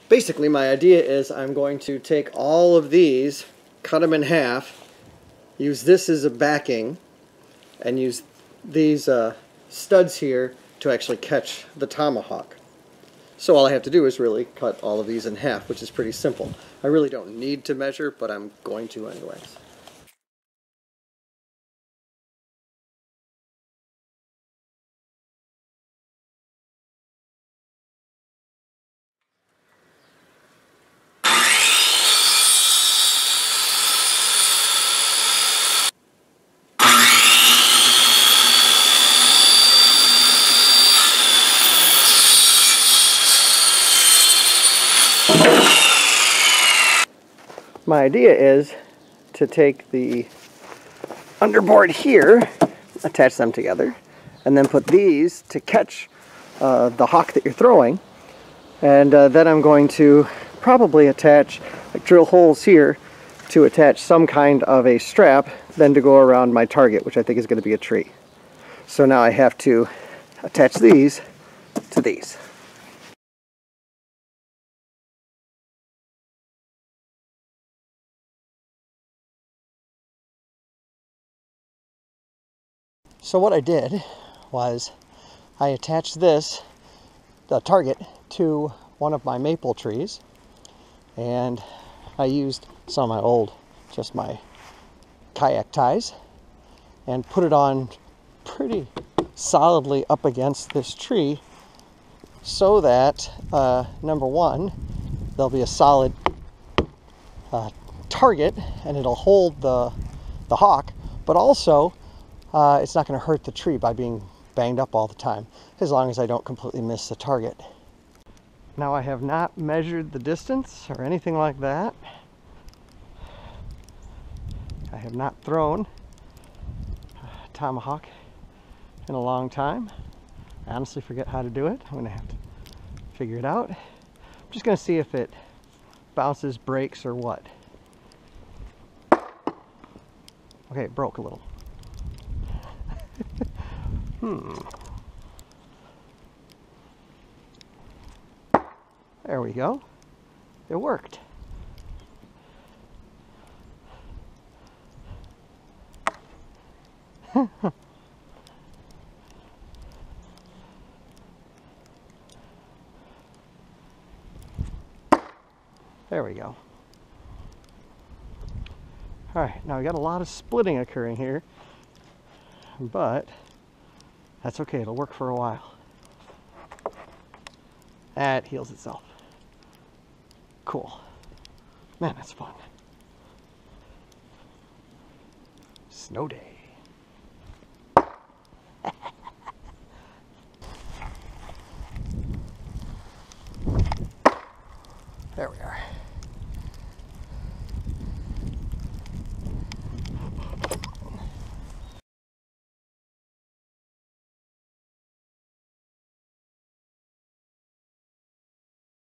Basically, my idea is I'm going to take all of these, cut them in half, use this as a backing, and use these studs here to actually catch the Tomahawk. So all I have to do is really cut all of these in half, which is pretty simple. I really don't need to measure, but I'm going to anyways. My idea is to take the underboard here, attach them together, and then put these to catch the hawk that you're throwing. And then I'm going to probably attach, like drill holes here to attach some kind of a strap, then to go around my target, which I think is going to be a tree. So now I have to attach these to these. So what I did was I attached the target, to one of my maple trees, and I used some of my kayak ties, and put it on pretty solidly up against this tree so that, number one, there'll be a solid target and it'll hold the hawk, but also it's not going to hurt the tree by being banged up all the time, as long as I don't completely miss the target. Now, I have not measured the distance or anything like that. I have not thrown a Tomahawk in a long time. I honestly forget how to do it. I'm going to have to figure it out. I'm just going to see if it bounces, breaks, or what. Okay, it broke a little. There we go. It worked. There we go. All right, now we got a lot of splitting occurring here, but that's okay, it'll work for a while. That heals itself. Cool. Man, that's fun. Snow day.